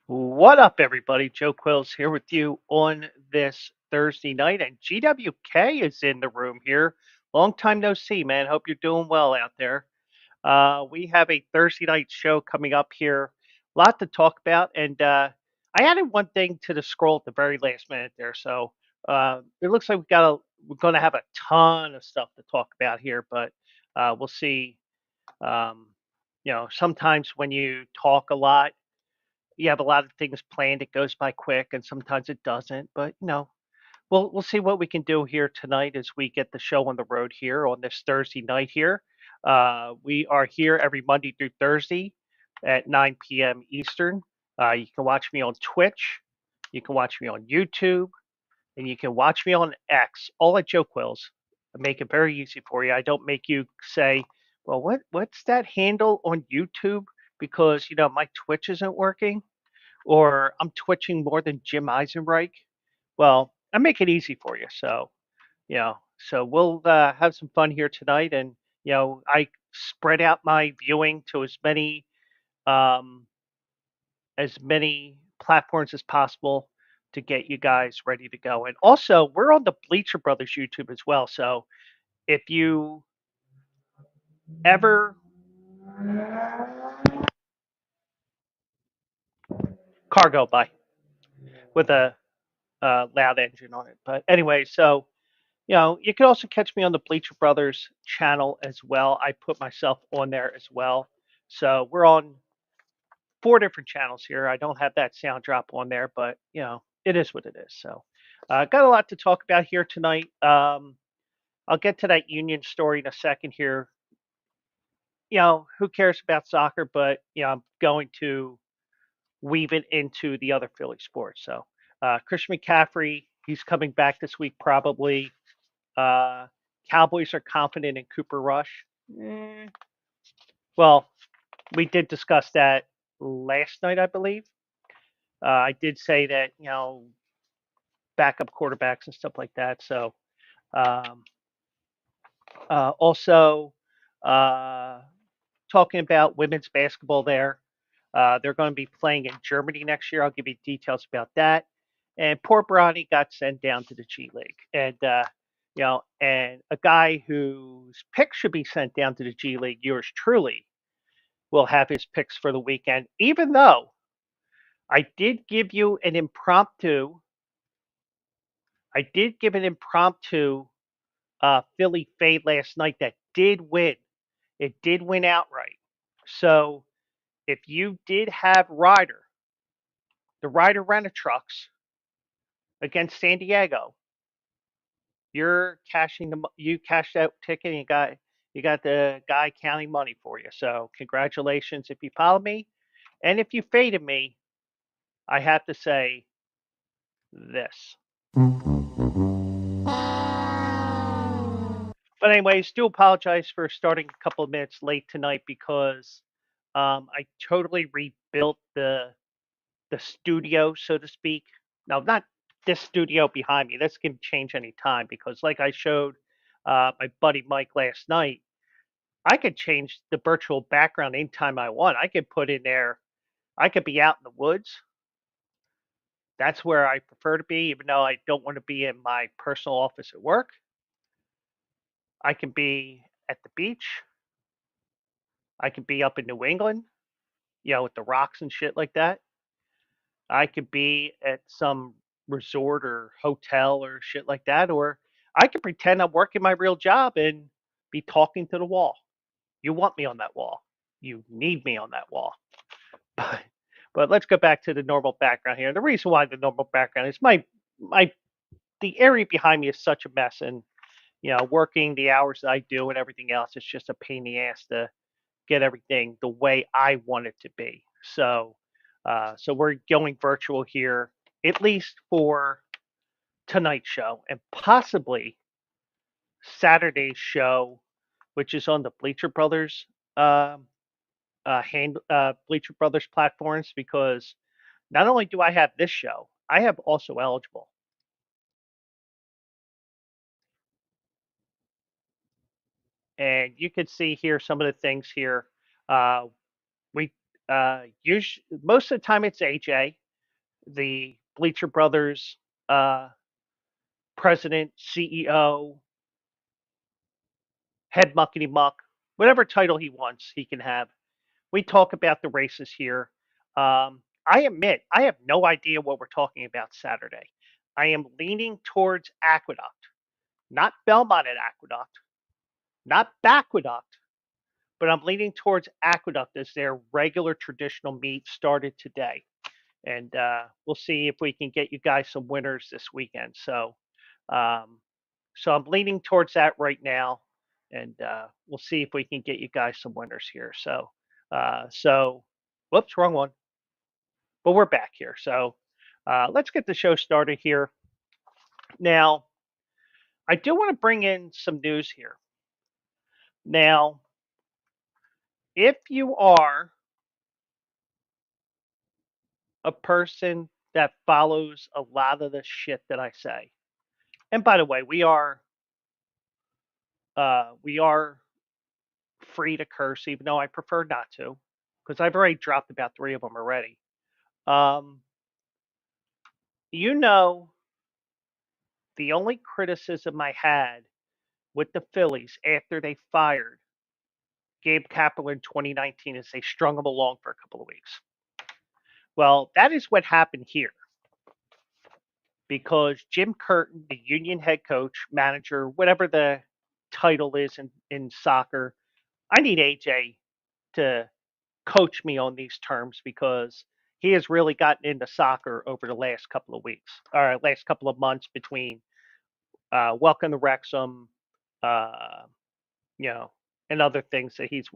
What up, everybody? Joe Quills here with you on this Thursday night, and GWK is in the room here. Long time no see, man. Hope you're doing well out there. We have a Thursday night show coming up here. A lot to talk about, and I added one thing to the scroll at the very last minute there, so it looks like we're going to have a ton of stuff to talk about here, but we'll see. Um, sometimes when you talk a lot you have a lot of things planned, it goes by quick, and sometimes it doesn't. But we'll see what we can do here tonight as we get the show on the road here on this Thursday night here. We are here every Monday through Thursday at 9 p.m. Eastern. You can watch me on Twitch, you can watch me on YouTube, and you can watch me on X, all at Joe Quills. I make it very easy for you. I don't make you say, "Well, what's that handle on YouTube?" Because my Twitch isn't working or I'm twitching more than Jim Eisenreich. Well, I make it easy for you. So we'll have some fun here tonight, and I spread out my viewing to um, as many platforms as possible to get you guys ready to go. And also, we're on the Bleacher Brothers YouTube as well. So if you ever cargo by with a loud engine on it, but anyway, so you can also catch me on the Bleacher Brothers channel as well. I put myself on there as well. So we're on four different channels here. I don't have that sound drop on there, but it is what it is. So got a lot to talk about here tonight. I'll get to that Union story in a second here. Who cares about soccer? But I'm going to weave it into the other Philly sports. So Christian McCaffrey, he's coming back this week probably. Uh, Cowboys are confident in Cooper Rush. Eh, well, we did discuss that last night, I believe. I did say that backup quarterbacks and stuff like that. So um, also uh, talking about women's basketball there. They're going to be playing in Germany next year. I'll give you details about that. And poor Bronny got sent down to the G League, and a guy whose pick should be sent down to the G League, yours truly, will have his picks for the weekend. Even though I did give you an impromptu, I did give an impromptu Philly fade last night that did win. It did win outright. So if you did have the Ryder Rent-A-Trucks against San Diego, you cashed out ticket and you got the guy counting money for you. So congratulations if you followed me. And if you faded me, I have to say this. But anyways, do apologize for starting a couple of minutes late tonight because I totally rebuilt the studio, so to speak. Now, not this studio behind me. This can change any time because, like I showed my buddy Mike last night, I could change the virtual background anytime I want. I could put in there. I could be out in the woods. That's where I prefer to be, even though I don't want to be in my personal office at work. I can be at the beach. I could be up in New England, with the rocks and shit like that. I could be at some resort or hotel or shit like that, or I could pretend I'm working my real job and be talking to the wall. You want me on that wall. You need me on that wall. But but let's go back to the normal background here. The reason why the normal background is my the area behind me is such a mess, and working the hours that I do and everything else, it's just a pain in the ass to get everything the way I want it to be. So we're going virtual here, at least for tonight's show and possibly Saturday's show, which is on the um Bleacher Brothers platforms. Because not only do I have this show, I have also eligible, and you can see here some of the things here. Uh, we Most of the time it's AJ, the Bleacher Brothers uh, president, CEO, head muckety muck, whatever title he wants, he can have. We talk about the races here. I admit, I have no idea what we're talking about Saturday. I am leaning towards Aqueduct, not Belmont at Aqueduct, not Baqueduct, but I'm leaning towards Aqueduct as their regular traditional meet started today. And we'll see if we can get you guys some winners this weekend. Um, so I'm leaning towards that right now, and we'll see if we can get you guys some winners here. So whoops, wrong one. But we're back here. So let's get the show started here. Now, I do want to bring in some news here. Now, if you are a person that follows a lot of the shit that I say, and by the way, we are free to curse, even though I prefer not to, because I've already dropped about three of them already. Um, you know, the only criticism I had with the Phillies after they fired Gabe Kapler in 2019 is they strung him along for a couple of weeks. Well, that is what happened here because Jim Curtin, the Union head coach, manager, whatever the title is in soccer, I need AJ to coach me on these terms because he has really gotten into soccer over the last couple of weeks or last couple of months between Welcome to Wrexham, uh, you know, and other things that he's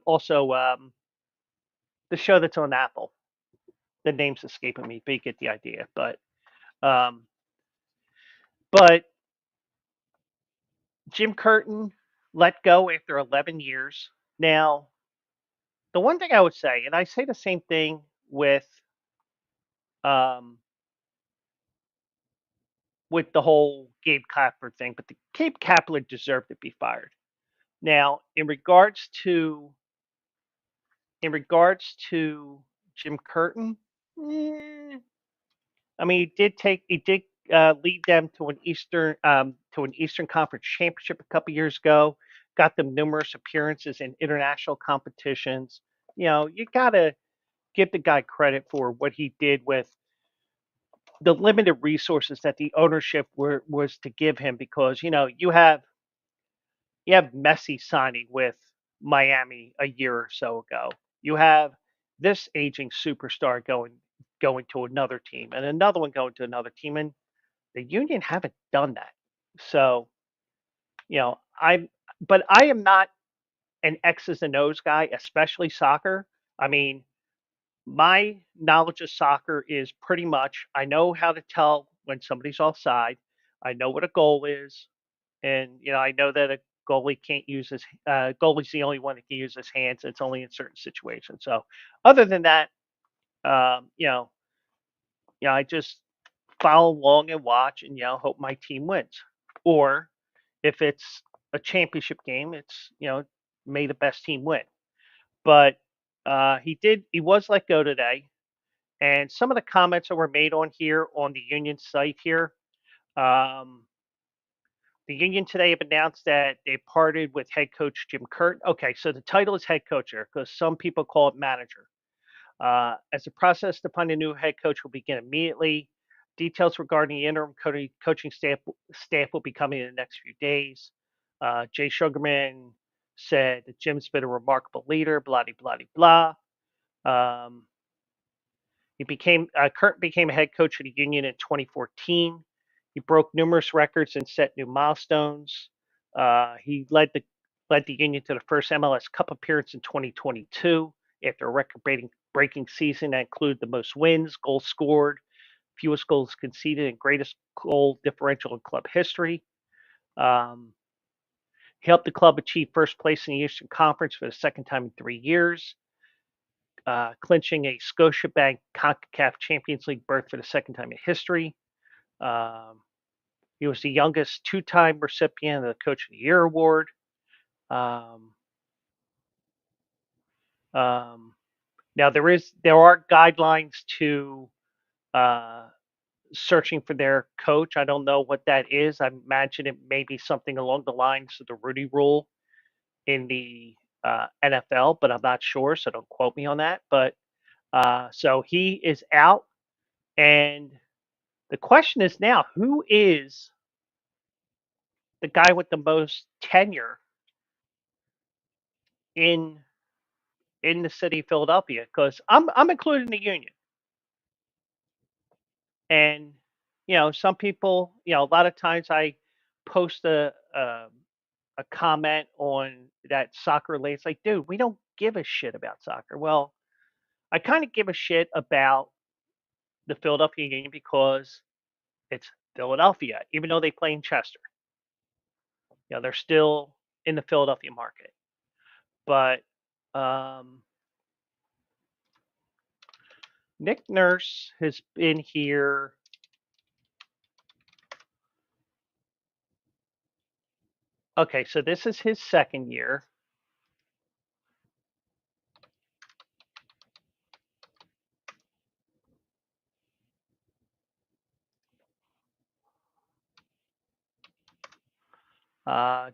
also the show that's on Apple. The name's escaping me, but you get the idea. Um, but Jim Curtin let go after 11 years. Now, the one thing I would say, and I say the same thing um, with the whole Gabe Kapler thing, but the Gabe Kapler deserved to be fired. Now, in regards to Jim Curtin, eh, I mean, he did lead them to an Eastern Conference championship a couple years ago. Got them numerous appearances in international competitions. You gotta give the guy credit for what he did with the limited resources that the ownership was to give him because you have Messi signing with Miami a year or so ago. You have this aging superstar going to another team and another one going to another team, and the Union haven't done that. So I but I am not an X's and O's guy, especially soccer. I mean, my knowledge of soccer is pretty much I know how to tell when somebody's offside. I know what a goal is, and I know that a goalie's the only one that can use his hands. It's only in certain situations. So other than that, um, you know, I just follow along and watch, and hope my team wins. Or if it's a championship game, it's may the best team win. But he was let go today, and some of the comments that were made on here on the Union site here. Um, The Union today have announced that they parted with head coach Jim Curtin. Okay, so the title is head coach here because some people call it manager. As the process to find a new head coach will begin immediately. Details regarding the interim coaching staff will be coming in the next few days. Jay Sugarman said that Jim's been a remarkable leader, blah, blah, blah, blah. Curtin became a head coach of the Union in 2014. He broke numerous records and set new milestones. He led the Union to the first MLS Cup appearance in 2022 after a record-breaking season that included the most wins, goals scored, fewest goals conceded, and greatest goal differential in club history. Um, he helped the club achieve first place in the Eastern Conference for the second time in 3 years, clinching a Scotiabank CONCACAF Champions League berth for the second time in history. Um, he was the youngest two-time recipient of the Coach of the Year award. Um, um, Now there are guidelines to uh, searching for their coach. I don't know what that is. I imagine it may be something along the lines of the Rudy Rule in the NFL, but I'm not sure, so don't quote me on that. But so he is out, and the question is now, who is the guy with the most tenure in in the city of Philadelphia? Because I'm included in the union, and some people, a lot of times I post a comment on that soccer related. It's like, dude, we don't give a shit about soccer. Well, I kind of give a shit about the Philadelphia Union because it's Philadelphia, even though they play in Chester. They're still in the Philadelphia market. But um, Nick Nurse has been here. Okay, so this is his second year.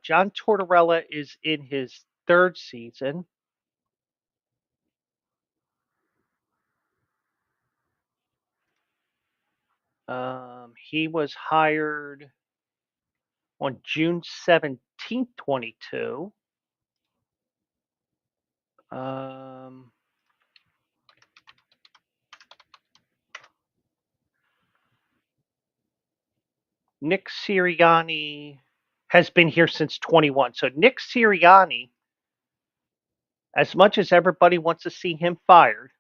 John Tortorella is in his third season. He was hired on June 17th, 22. Um, Nick Sirianni has been here since 21. So Nick Sirianni, as much as everybody wants to see him fired,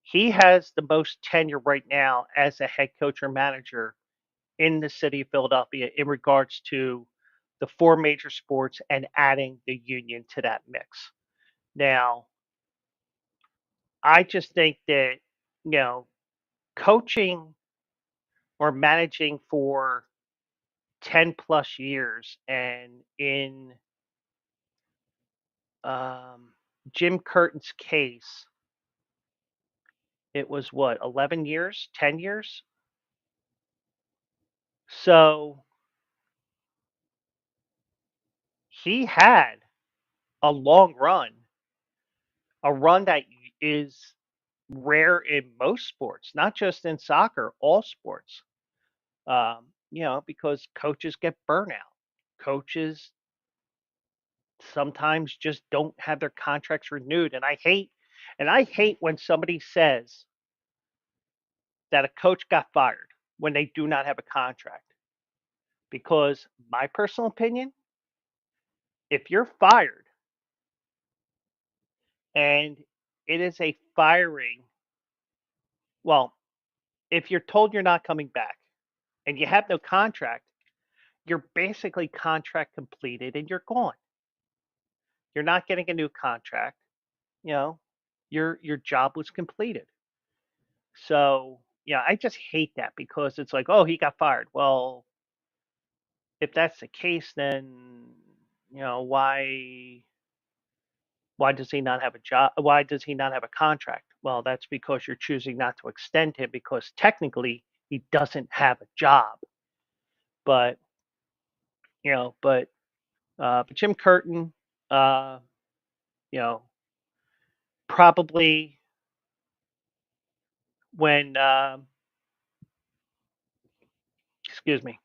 he has the most tenure right now as a head coach or manager in the city of Philadelphia in regards to the four major sports and adding the union to that mix. Now, I just think that, you know, coaching or managing for 10 plus years and in um, Jim Curtin's case, it was what, 11 years, 10 years? So he had a long run, a run that is rare in most sports, not just in soccer, all sports. Because coaches get burnout. Coaches sometimes just don't have their contracts renewed, and I hate when somebody says that a coach got fired when they do not have a contract. Because my personal opinion, if you're fired and it is a firing, well, if you're told you're not coming back and you have no contract, you're basically contract completed and you're gone. You're not getting a new contract. You know, your job was completed. So yeah, I just hate that because it's like, oh, he got fired. Well, if that's the case, then why does he not have a job? Why does he not have a contract? Well, that's because you're choosing not to extend him because technically he doesn't have a job. But but Jim Curtin, uh, you know, probably when excuse me,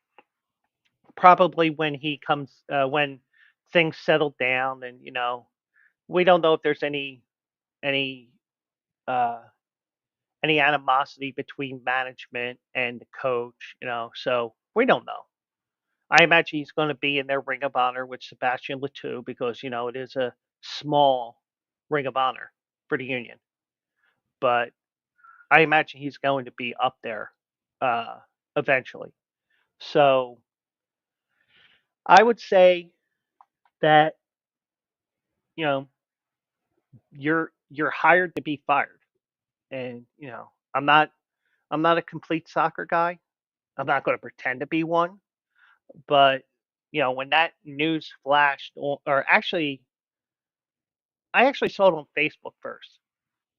probably when he comes when things settle down, and we don't know if there's any uh, any animosity between management and the coach, so we don't know. I imagine he's going to be in their Ring of Honor with Sebastian Latou because it is a small Ring of Honor for the Union, but I imagine he's going to be up there uh, eventually. So I would say that you know you're hired to be fired, and I'm not a complete soccer guy. I'm not going to pretend to be one, but when that news flashed, or actually, I actually saw it on Facebook first.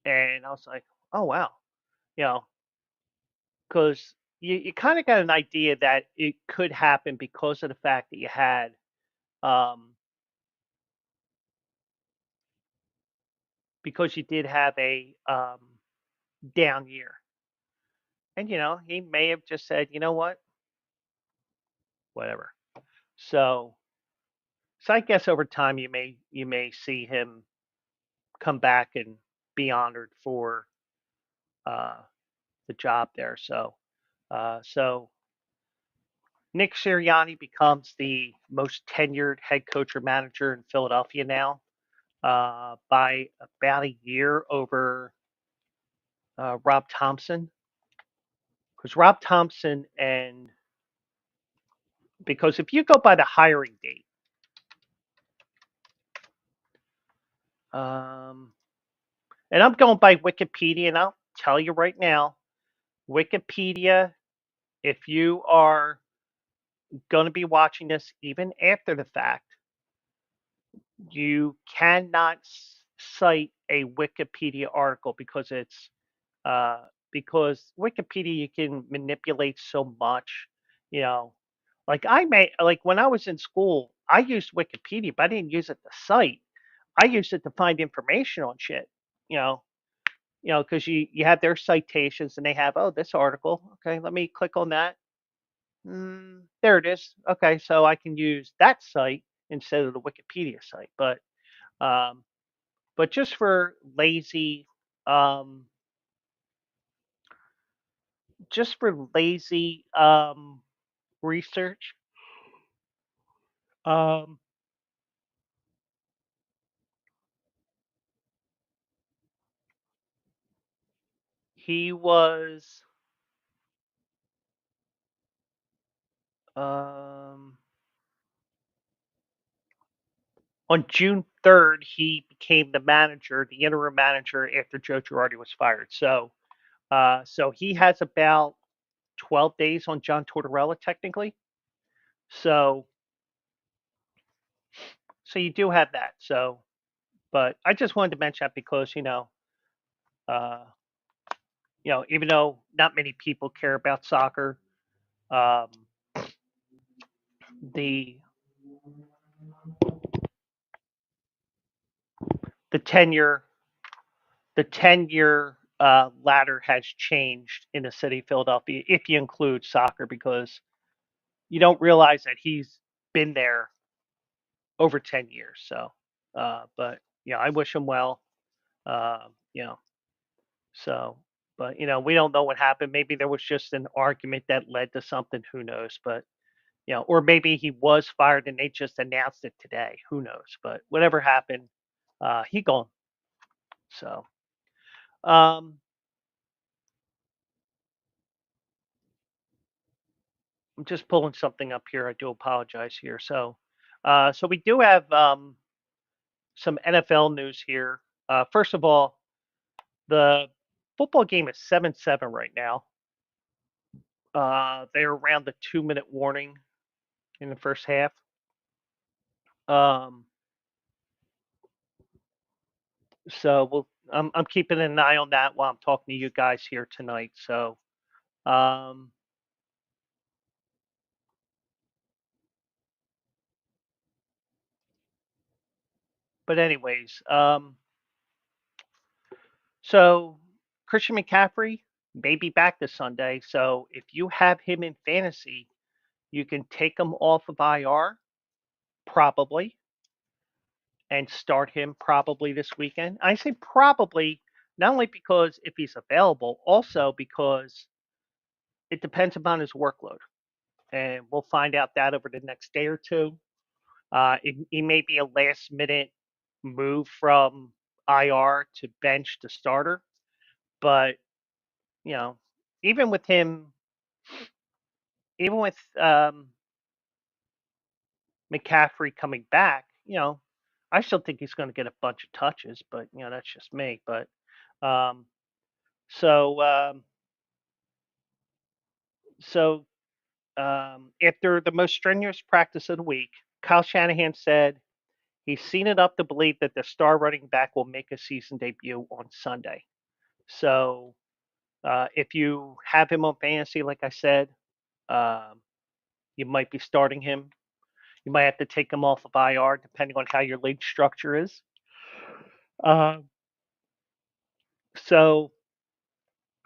And I was like, oh wow, you know, because you kind of got an idea that it could happen because of the fact that you had um, because you did have a down year, and he may have just said, you know what, whatever. So so I guess over time you may see him come back and be honored for uh, the job there. So Nick Sirianni becomes the most tenured head coach or manager in Philadelphia now by about a year over Rob Thompson. Because Rob Thompson and because if you go by the hiring date, um, and I'm going by Wikipedia, and I'll tell you right now, Wikipedia, if you are going to be watching this even after the fact, you cannot cite a Wikipedia article uh, because Wikipedia you can manipulate so much, you know. Like when I was in school, I used Wikipedia, but I didn't use it to cite. I used it to find information on shit, you know. Because you have their citations and they have, oh, this article. Okay, let me click on that. There it is. Okay, so I can use that site instead of the Wikipedia site. Um, but just for um, lazy research, um, he was um, on June 3rd. He became the interim manager after Joe Girardi was fired. So he has about 12 days on John Tortorella technically. So so you do have that. But I just wanted to mention that because uh, even though not many people care about soccer, um, the the tenure the tenure ladder has changed in the city of Philadelphia if you include soccer because you don't realize that he's been there over 10 years. But yeah, I wish him well. Uh, you know, so, but we don't know what happened. Maybe there was just an argument that led to something. Who knows? But or maybe he was fired and they just announced it today. Who knows? But whatever happened, he gone. So, um, I'm just pulling something up here. I do apologize here. So we do have some NFL news here. First of all, the football game is 7-7 right now. They're around the 2-minute warning in the first half. Um, I'm keeping an eye on that while I'm talking to you guys here tonight. Um, but anyways, so Christian McCaffrey may be back this Sunday. So if you have him in fantasy, you can take him off of IR probably and start him probably this weekend. I say probably not only because if he's available, also because it depends upon his workload. And we'll find out that over the next day or two. He may be a last minute move from IR to bench to starter, but you know, even with him, even with McCaffrey coming back, I still think he's going to get a bunch of touches, but that's just me. But um, so um, so after the most strenuous practice of the week, Kyle Shanahan said he's seen enough to believe that the star running back will make a season debut on Sunday. So if you have him on fantasy, like I said, um, you might be starting him. You might have to take him off of IR depending on how your league structure is. Uh, so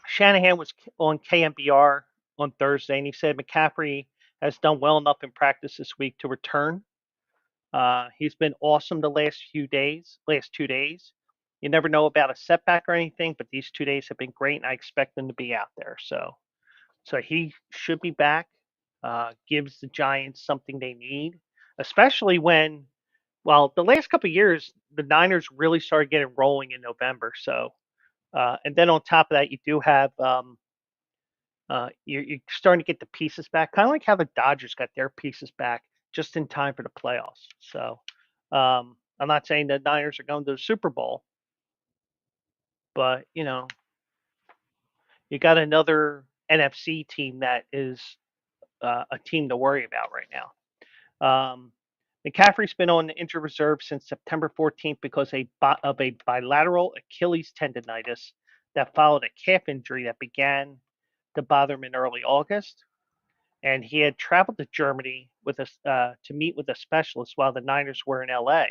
Shanahan was on KMBR on Thursday, and he said McCaffrey has done well enough in practice this week to return. He's been awesome the last 2 days. You never know about a setback or anything, but these 2 days have been great, and I expect him to be out there. So he should be back. Gives the Giants something they need, especially when, well, the last couple of years the Niners really started getting rolling in November. So, and then on top of that, you do have you're starting to get the pieces back, kind of like how the Dodgers got their pieces back just in time for the playoffs. So, I'm not saying the Niners are going to the Super Bowl, but you got another NFC team that is a team to worry about right now. McCaffrey's been on the injured reserve since September 14th because of a bilateral Achilles tendonitis that followed a calf injury that began to bother him in early August. And he had traveled to Germany to meet with a specialist while the Niners were in LA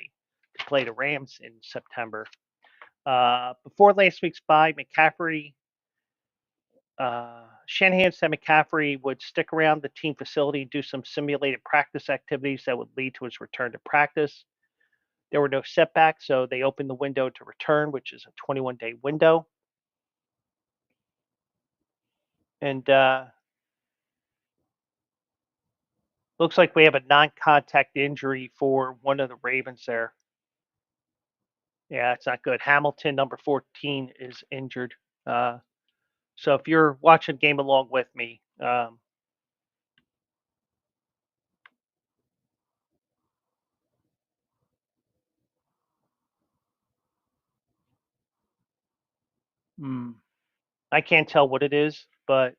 to play the Rams in September. Before last week's bye, Shanahan said McCaffrey would stick around the team facility and do some simulated practice activities that would lead to his return to practice. There were no setbacks, so they opened the window to return, which is a 21-day window. And looks like we have a non-contact injury for one of the Ravens there. Yeah, it's not good. Hamilton, number 14, is injured. So if you're watching the game along with me, hmm, I can't tell what it is, but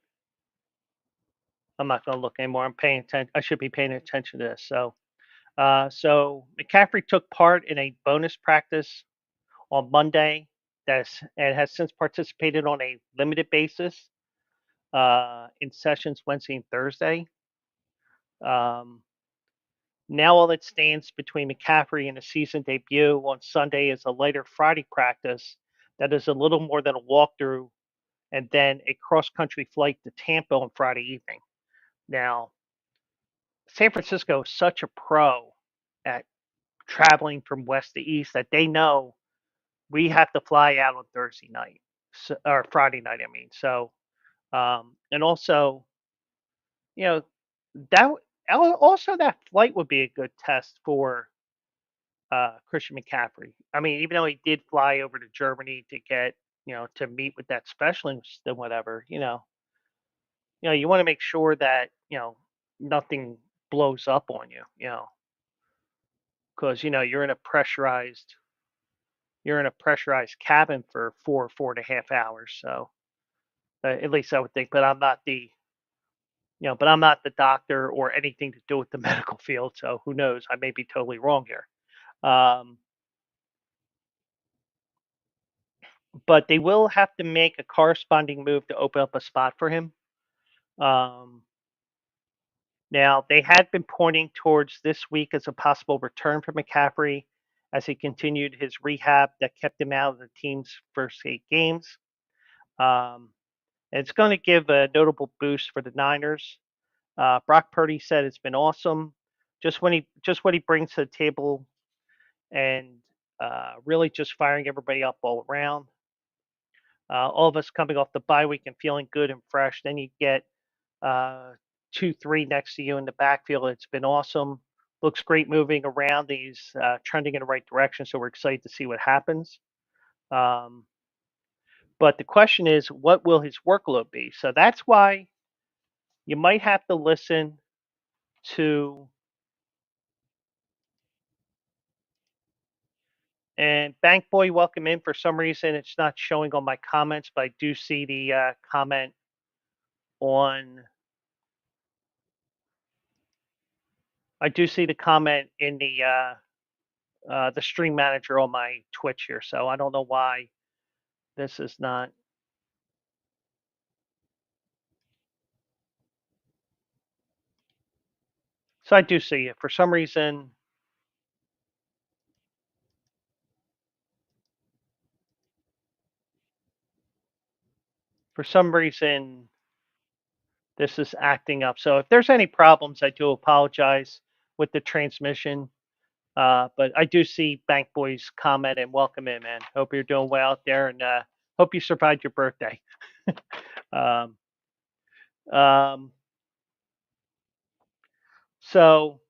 I'm not going to look anymore. I'm paying attention. I should be paying attention to this. So McCaffrey took part in a bonus practice on Monday and has since participated on a limited basis in sessions Wednesday and Thursday. Um, Now all that stands between McCaffrey and a season debut on Sunday is a later Friday practice that is a little more than a walkthrough and then a cross country flight to Tampa on Friday evening. Now, San Francisco is such a pro at traveling from west to east that they know we have to fly out on Thursday night, or Friday night, I mean. So, and also, you know, that also that flight would be a good test for Christian McCaffrey. I mean, even though he did fly over to Germany to get, to meet with that specialist and whatever, you want to make sure that, nothing blows up on you, because, you're in a pressurized cabin for 4.5 hours. So at least I would think, but I'm not the doctor or anything to do with the medical field. So who knows? I may be totally wrong here. Um, but they will have to make a corresponding move to open up a spot for him. Um, Now, they had been pointing towards this week as a possible return for McCaffrey as he continued his rehab that kept him out of the team's first 8 games. Um, and it's going to give a notable boost for the Niners. Brock Purdy said it's been awesome, just what he brings to the table, and really just firing everybody up all around. All of us coming off the bye week and feeling good and fresh. Then you get 2, 3 next to you in the backfield. It's been awesome. Looks great moving around. He's trending in the right direction, so we're excited to see what happens. Um, but the question is, what will his workload be? So that's why you might have to listen to. And Bank Boy, welcome in. For some reason, it's not showing on my comments, but I do see the comment on. I do see the comment in the stream manager on my Twitch here. So I don't know why this is not. So I do see it. For some reason, this is acting up. So if there's any problems, I do apologize with the transmission. But I do see Bank Boy's comment and welcome in, man. Hope you're doing well out there, and hope you survived your birthday. Um, um, so,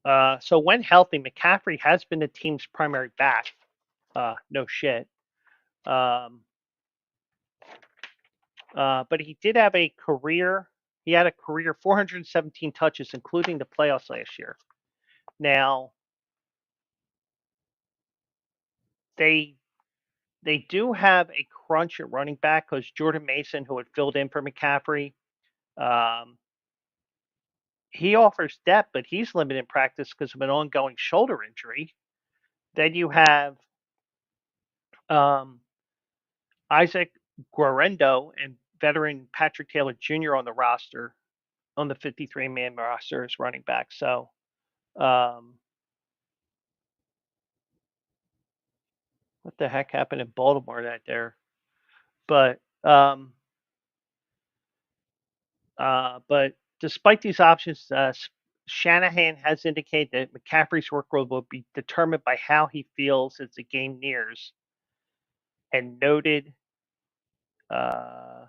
so when healthy, McCaffrey has been the team's primary back. No shit. Um, but he did have a career. He had a career 417 touches, including the playoffs last year. Now they they do have a crunch at running back because Jordan Mason, who had filled in for McCaffrey, um, he offers depth, but he's limited in practice because of an ongoing shoulder injury. Then you have um, Isaac Guarendo and veteran Patrick Taylor Jr. on the roster, on the 53-man roster as running back. So, um, what the heck happened in Baltimore that there? But but despite these options, Shanahan has indicated that McCaffrey's workload will be determined by how he feels as the game nears, and noted uh,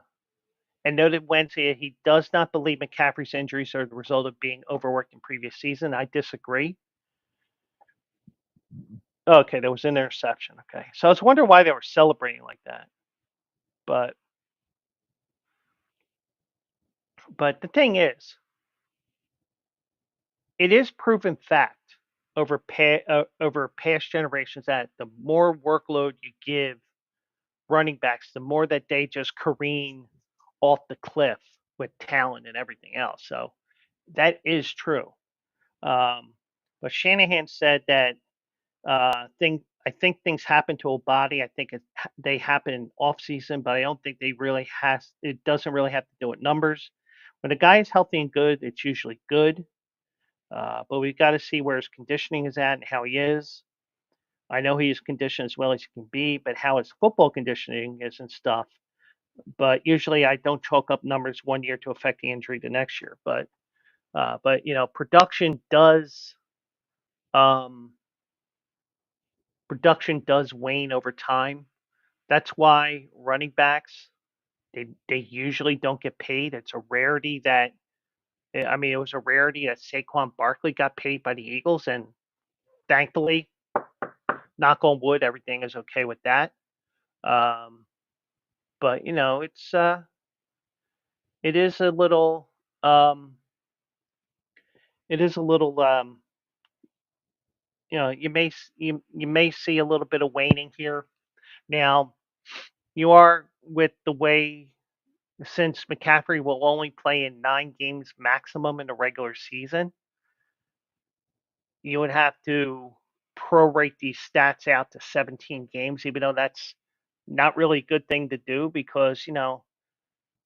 Wednesday he does not believe McCaffrey's injuries are the result of being overworked in previous season. I disagree. Okay, there was an interception. Okay, so I was wondering why they were celebrating like that. But the thing is, it is proven fact over past generations that the more workload you give running backs, the more that they just careen off the cliff with talent and everything else. So that is true. Um, but Shanahan said that I think things happen to a body. I think they happen in off season, but I don't think they really has. It doesn't really have to do with numbers. When a guy is healthy and good, it's usually good. But we've got to see where his conditioning is at and how he is. I know he's conditioned as well as he can be, but how his football conditioning is and stuff. But usually, I don't chalk up numbers one year to affect the injury the next year. But um, production does wane over time. That's why running backs they usually don't get paid. It's a rarity that I mean, it was a rarity that Saquon Barkley got paid by the Eagles, and thankfully, knock on wood, everything is okay with that. Um, but it is a little, um, it is a little, you may see a little bit of waning here. Now, you are with the way since McCaffrey will only play in 9 games maximum in the regular season, you would have to prorate these stats out to 17 games, even though that's not really a good thing to do because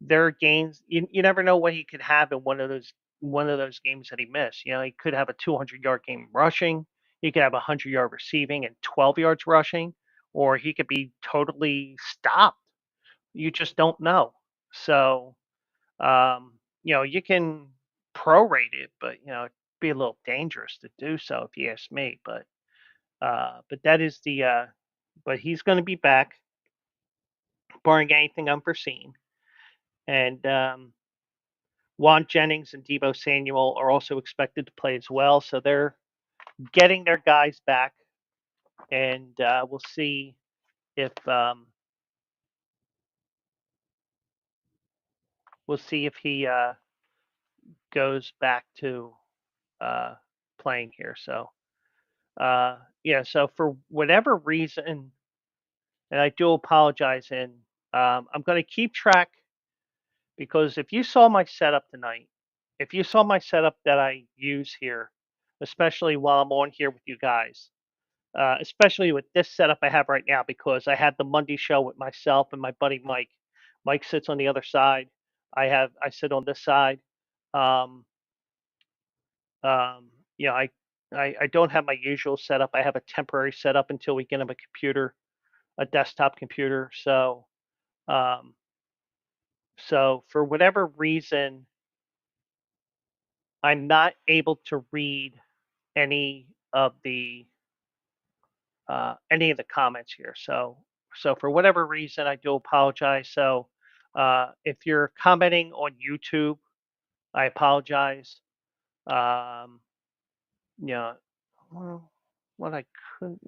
there are games you never know what he could have in one of those games that he missed. He could have a 200-yard game rushing, he could have a 100-yard receiving and 12 yards rushing, or he could be totally stopped. You just don't know. So, you can prorate it, but it'd be a little dangerous to do so if you ask me. But that is but he's going to be back, barring anything unforeseen. And Juan Jennings and Debo Samuel are also expected to play as well. So they're getting their guys back, and if um, we'll see if he goes back to uh, playing here. So yeah. So for whatever reason, and I do apologize, and I'm going to keep track because if you saw my setup that I use here, especially while I'm on here with you guys, especially with this setup I have right now, because I had the Monday show with myself and my buddy Mike. Mike sits on the other side. I sit on this side. Um, um, you know, I don't have my usual setup. I have a temporary setup until we get him a computer, a desktop computer. Um, so for whatever reason, I'm not able to read any of the any of the comments here. So for whatever reason, I do apologize. So if you're commenting on YouTube, I apologize. Um, yeah, well, what I could,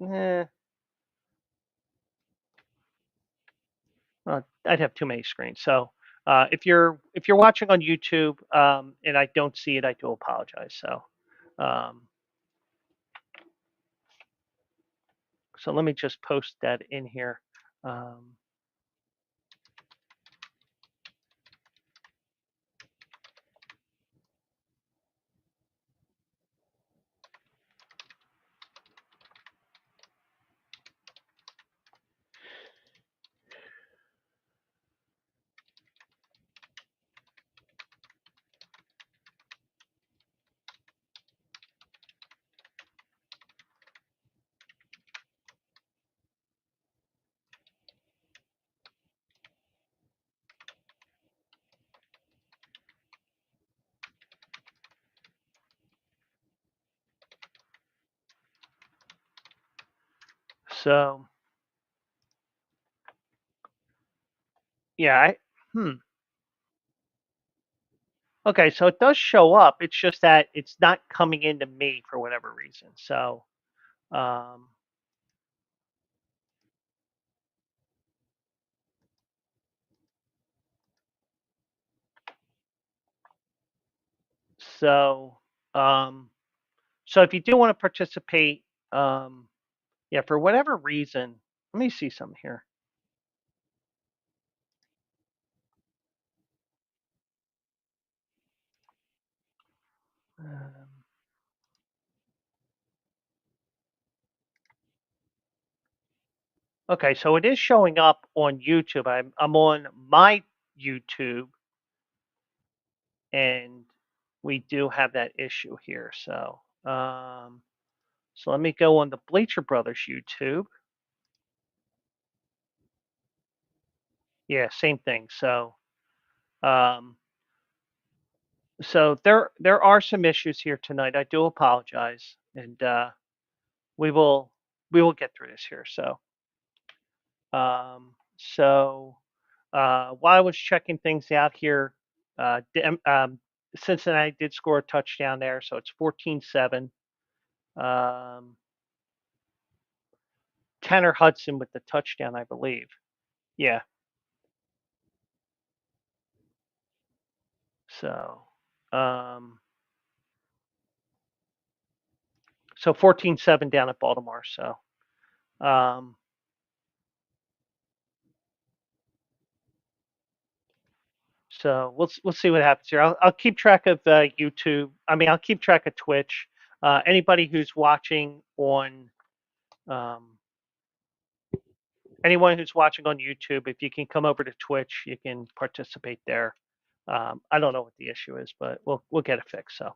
I'd have too many screens. So if you're watching on YouTube and I don't see it, I do apologize. Um, so let me just post that in here. Um, so yeah, hmm. Okay, so it does show up. It's just that it's not coming into me for whatever reason. Um, so, um, so if you do want to participate, um, yeah, for whatever reason, let me see something here. Um, okay, so it is showing up on YouTube. I'm on my YouTube, and we do have that issue here. So let me go on the Bleacher Brothers YouTube. Yeah, same thing. Um, so there are some issues here tonight. I do apologize, and we will we will get through this here. While I was checking things out here, Cincinnati did score a touchdown there, so it's 14-7. Um, Tanner Hudson with the touchdown, I believe. Yeah. So, um, so 14-7 down at Baltimore. Um, we'll see what happens here. I'll keep track of YouTube. I mean, I'll keep track of Twitch. Anybody who's watching on um, anyone who's watching on YouTube, if you can come over to Twitch, you can participate there. I don't know what the issue is, but we'll get it fixed. So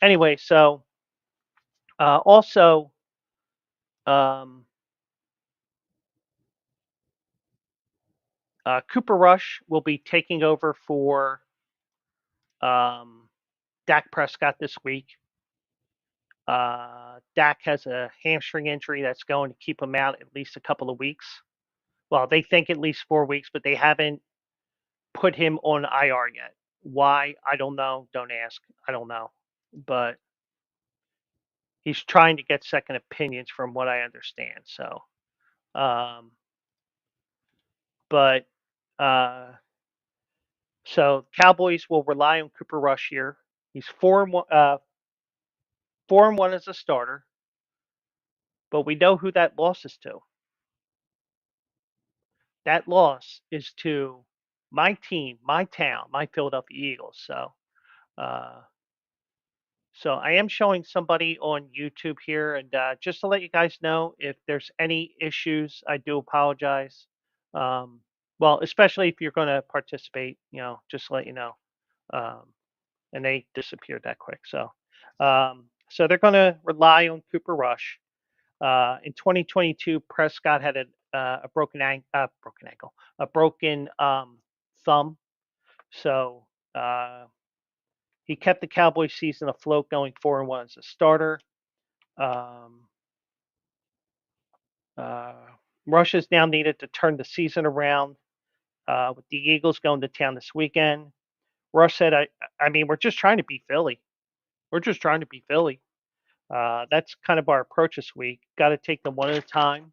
anyway, also um, Cooper Rush will be taking over for um, Dak Prescott this week. Dak has a hamstring injury that's going to keep him out at least a couple of weeks. Well, they think at least 4 weeks, but they haven't put him on IR yet. Why? I don't know. Don't ask. I don't know. But he's trying to get second opinions from what I understand. Um, but uh, so Cowboys will rely on Cooper Rush here. He's 4-1 as a starter, but we know who that loss is to. That loss is to my team, my town, my Philadelphia Eagles. Uh, so I am showing somebody on YouTube here, and just to let you guys know, if there's any issues, I do apologize. Well, especially if you're going to participate, just to let you know. Um, and they disappeared that quick. So they're going to rely on Cooper Rush. In 2022, Prescott had a broken ankle, a broken thumb. So he kept the Cowboys season afloat, going 4-1 as a starter. Um, uh, Rush is now needed to turn the season around. With the Eagles going to town this weekend, Rush said, I mean, we're just trying to beat Philly. We're just trying to beat Philly. That's kind of our approach this week. Got to take them one at a time.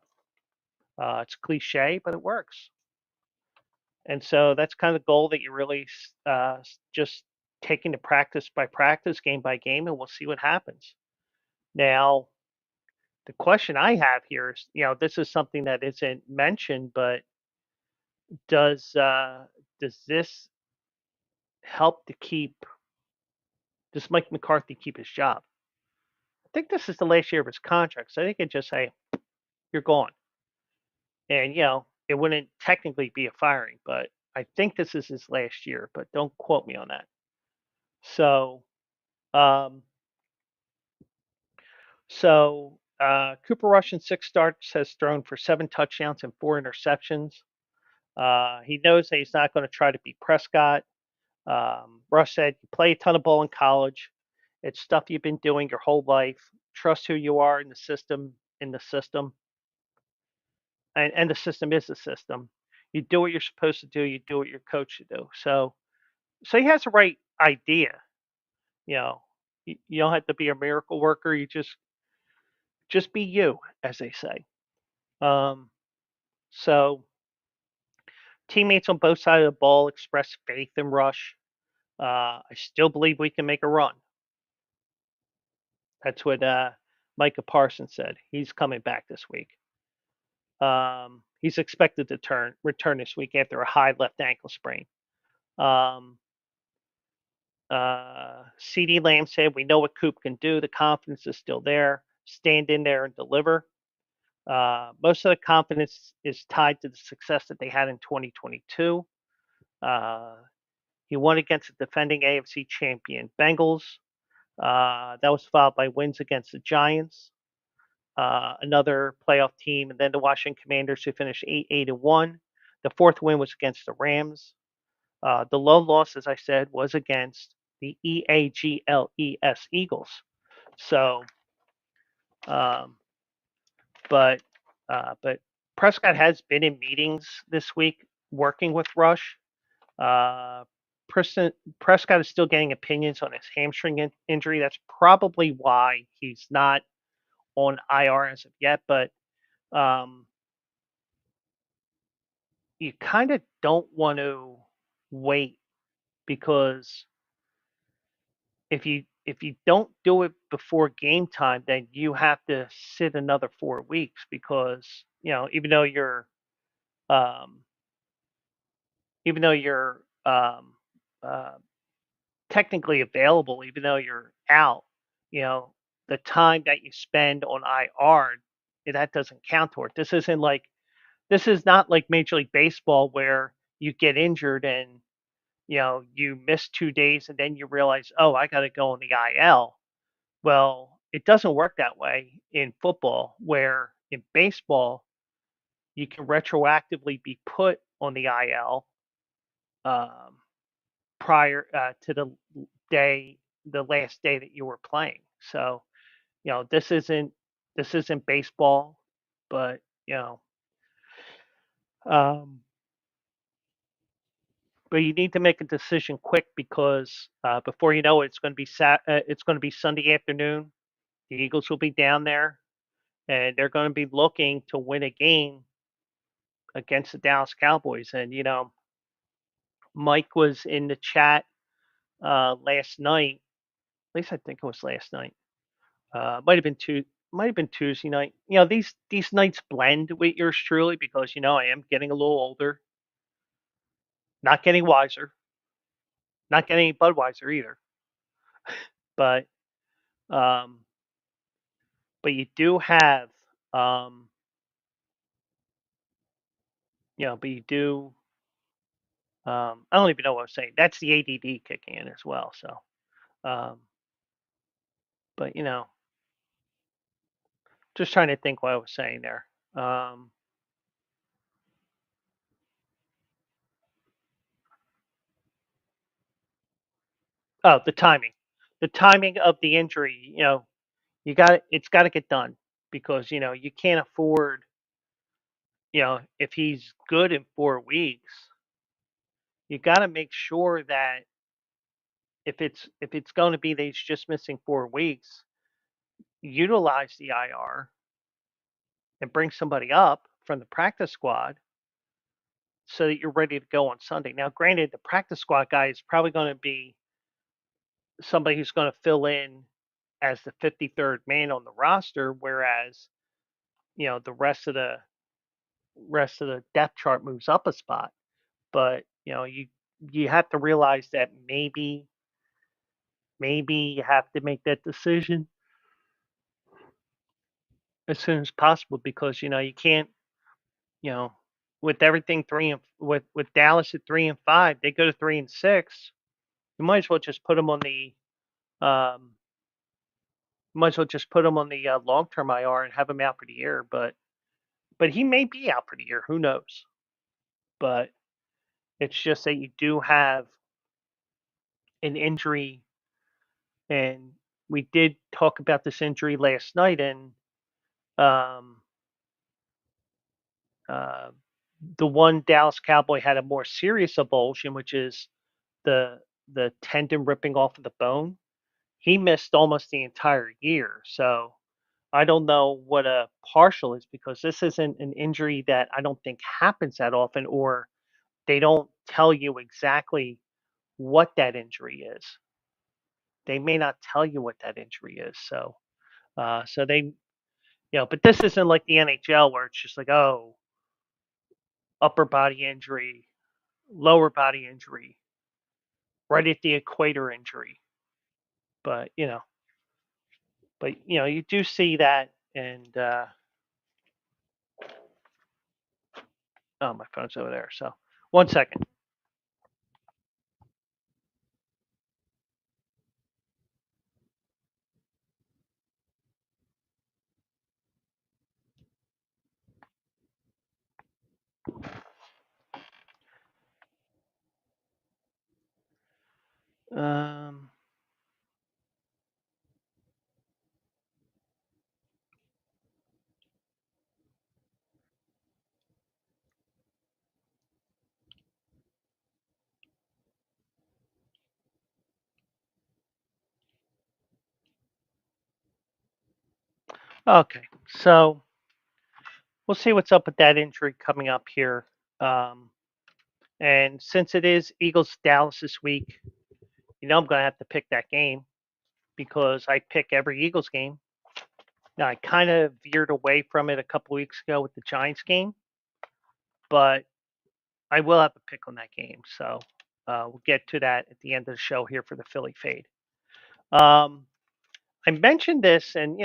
It's cliche, but it works. And so that's kind of the goal that you really just taking it practice by practice, game by game, and we'll see what happens. Now, the question I have here is, this is something that isn't mentioned, but does uh, does this help to keep does Mike McCarthy keep his job? I think this is the last year of his contract, so they could just say you're gone, and it wouldn't technically be a firing, but I think this is his last year, but don't quote me on that. So, um, Cooper Rush in 6 starts has thrown for 7 touchdowns and 4 interceptions. He knows that he's not going to try to beat Prescott. Rush said, "You play a ton of ball in college. It's stuff you've been doing your whole life. Trust who you are in the system. In the system, and the system is the system. You do what you're supposed to do. You do what you're coached to do. So he has the right idea. You know, you don't have to be a miracle worker. You just be you, as they say. Um, so teammates on both sides of the ball express faith in Rush. I still believe we can make a run. That's what Micah Parsons said. He's coming back this week. He's expected to return this week after a high left ankle sprain. Um, CD Lamb said, "We know what Coop can do. The confidence is still there. Stand in there and deliver." Most of the confidence is tied to the success that they had in 2022. Uh, he won against the defending AFC champion Bengals. That was followed by wins against the Giants, another playoff team, and then the Washington Commanders, who finished 8-1. The fourth win was against the Rams. The lone loss, as I said, was against the EAGLES Eagles. So, um, but but Prescott has been in meetings this week working with Rush. Uh, Prescott is still getting opinions on his hamstring injury. That's probably why he's not on IR as of yet. But um, you kind of don't want to wait, because if you don't do it before game time, then you have to sit another 4 weeks, because even though um, you're uh, technically available, even though you're out, you know, the time that you spend on IR, that doesn't count toward. This is not like Major League Baseball, where you get injured and you miss 2 days and then you realize, oh, I got to go on the IL. Well, it doesn't work that way in football, where in baseball you can retroactively be put on the IL um, prior to the last day that you were playing. So this isn't baseball, but um, but you need to make a decision quick, because before you know it, it's going to be Sunday afternoon. The Eagles will be down there, and they're going to be looking to win a game against the Dallas Cowboys. And Mike was in the chat last night. At least I think it was last night. Might have been Tuesday night. These nights blend with yours truly, because I am getting a little older, not getting wiser, not getting Budweiser either. But um, you do have but you do I don't even know what I'm saying. That's the ADD kicking in as well. So Um, but just trying to think what I was saying there. Um, oh, the timing of the injury. It's got to get done because you can't afford. If he's good in 4 weeks, you got to make sure that if it's going to be that he's just missing 4 weeks, utilize the IR and bring somebody up from the practice squad so that you're ready to go on Sunday. Now, granted, the practice squad guy is probably going to be somebody who's going to fill in as the 53rd man on the roster, whereas the rest of the depth chart moves up a spot. But you have to realize that maybe you have to make that decision as soon as possible because you can't you know with everything with Dallas at 3-5, they go to 3-6. You might as well just put them on the um, long term IR and have him out for the year. But he may be out for the year. Who knows? But it's just that you do have an injury, and we did talk about this injury last night, and um, uh, the one Dallas Cowboy had a more serious avulsion, which is the the tendon ripping off of the bone. He missed almost the entire year. So I don't know what a partial is because this isn't an injury that I don't think happens that often, or they don't tell you exactly what that injury is. They may not tell you what that injury is. So but this isn't like the NHL where it's just like, oh, upper body injury, lower body injury, right at the equator injury. But you do see that, and oh, my phone's over there. So 1 second. Um, okay, so we'll see what's up with that injury coming up here. Um, and since it is Eagles Dallas this week, I'm going to have to pick that game because I pick every Eagles game. Now, I kind of veered away from it a couple weeks ago with the Giants game, but I will have a pick on that game. So we'll get to that at the end of the show here for the Philly fade. Um, I mentioned this, and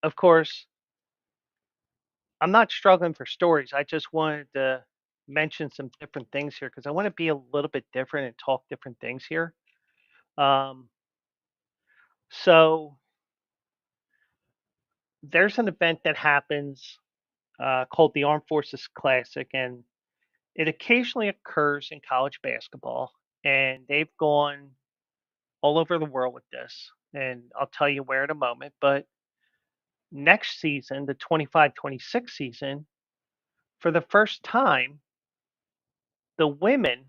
of course, I'm not struggling for stories. I just wanted to mention some different things here because I want to be a little bit different and talk different things here. Um, so there's an event that happens called the Armed Forces Classic, and it occasionally occurs in college basketball, and they've gone all over the world with this. And I'll tell you where in a moment. But next season, the 25-26 season, for the first time, the women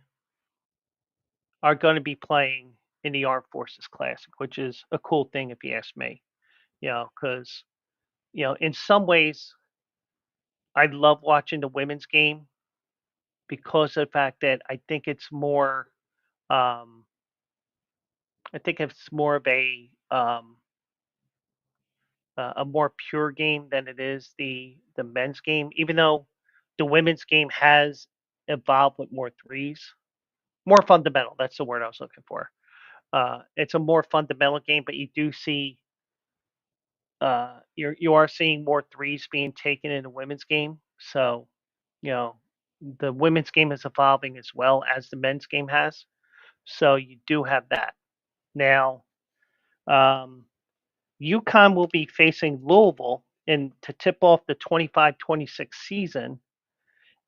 are going to be playing in the Armed Forces Classic, which is a cool thing if you ask me. Because in some ways, I love watching the women's game because of the fact that um, I think it's more of a more pure game than it is the men's game. Even though the women's game has evolved with more threes, more fundamental. That's the word I was looking for. It's a more fundamental game, but you do see you are seeing more threes being taken in the women's game. So you know the women's game is evolving as well as the men's game has. So you do have that now. Um, UConn will be facing Louisville in to tip off the 25-26 season